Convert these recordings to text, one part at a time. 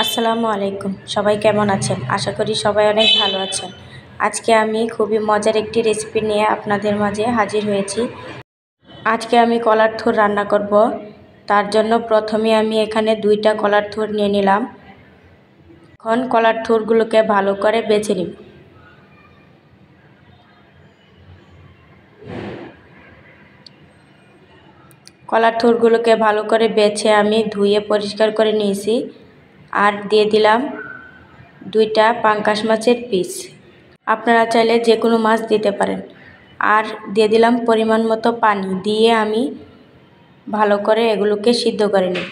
আসসালামু আলাইকুম। সবাই কেমন আছেন? আশা করি সবাই অনেক ভালো আছেন। আজকে আমি খুবই মজার একটি রেসিপি নিয়ে আপনাদের মাঝে হাজির হয়েছি। আজকে আমি কলার থুর রান্না করব। তার জন্য প্রথমে আমি এখানে 2টা কলার থুর নিয়ে নিলাম। এখন কলার থুরগুলোকে ভালো করে বেছে নিব। কলার থুরগুলোকে ভালো করে বেছে আমি ধুয়ে পরিষ্কার করে নিয়েছি। আর দিয়ে দিলাম 2টা পাঙ্গাস মাছের পিস। আপনারা চাইলে যে কোনো মাছ দিতে পারেন। আর দিয়ে দিলাম পরিমাণ মতো পানি, দিয়ে আমি ভালো করে এগুলোকে সিদ্ধ করে নিব।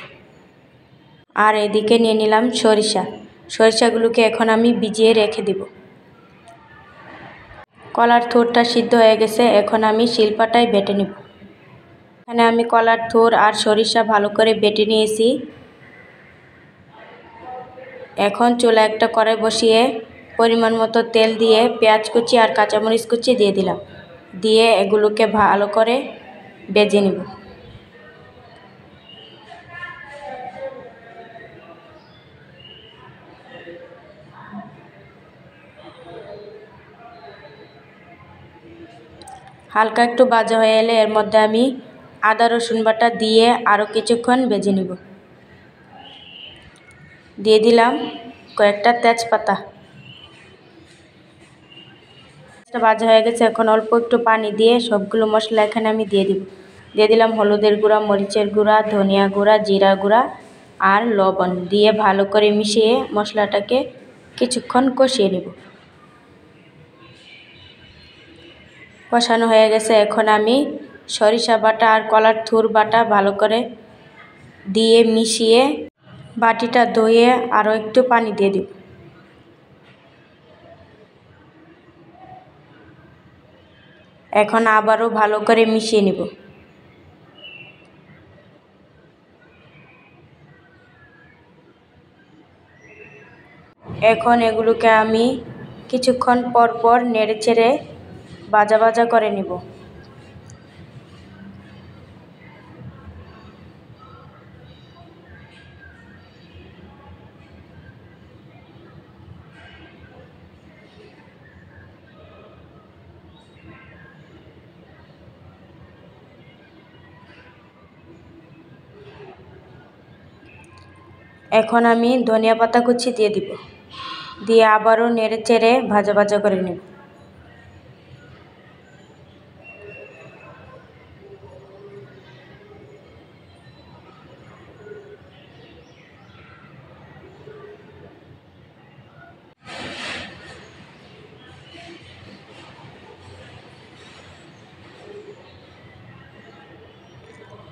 আর এদিকে নিয়ে নিলাম সরিষাগুলোকে এখন আমি ভিজিয়ে রেখে দিব। কলার থুরটা সিদ্ধ হয়ে গেছে, এখন আমি শিলপাটায় বেটে নিব। এখানে আমি কলার থুর আর সরিষা ভালো করে বেটে নিয়েছি। এখন চুলা একটা কড়াই বসিয়ে পরিমাণ মতো তেল দিয়ে পেঁয়াজ কুচি আর কাঁচামরিচ কুচি দিয়ে দিলাম। দিয়ে এগুলোকে ভালো করে ভেজে নিব। হালকা একটু ভাজা হয়ে এলে এর মধ্যে আমি আদা রসুন বাটা দিয়ে আরও কিছুক্ষণ ভেজে নিব। দিয়ে দিলাম কয়েকটা তেজপাতা। ভাজা হয়ে গেছে, এখন অল্প একটু পানি দিয়ে সবগুলো মশলা এখানে আমি দিয়ে দিব। দিয়ে দিলাম হলুদের গুঁড়া, মরিচের গুঁড়া, ধনিয়া গুঁড়া, জিরা গুঁড়া আর লবণ দিয়ে ভালো করে মিশিয়ে মশলাটাকে কিছুক্ষণ কষিয়ে নেব। কষানো হয়ে গেছে, এখন আমি সরিষা বাটা আর কলার থুর বাটা ভালো করে দিয়ে মিশিয়ে বাটিটা ধুয়ে আরও একটু পানি দিয়ে দিব। এখন আবারও ভালো করে মিশিয়ে নেব। এখন এগুলোকে আমি কিছুক্ষণ পর পর নেড়ে চেড়ে ভাজা ভাজা করে নেব। এখন আমি ধনিয়া পাতা কুচি দিয়ে দিব, দিয়ে আবারও নেড়ে চেড়ে ভাজা ভাজা করে নেব।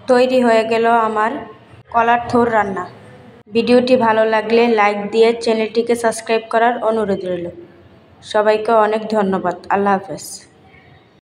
তৈরি হয়ে গেল আমার কলার থুর রান্না। ভিডিওটি ভালো লাগলে লাইক দিয়ে চ্যানেলটিকে সাবস্ক্রাইব করার অনুরোধ রইল। সবাইকে অনেক ধন্যবাদ। আল্লাহ হাফেজ।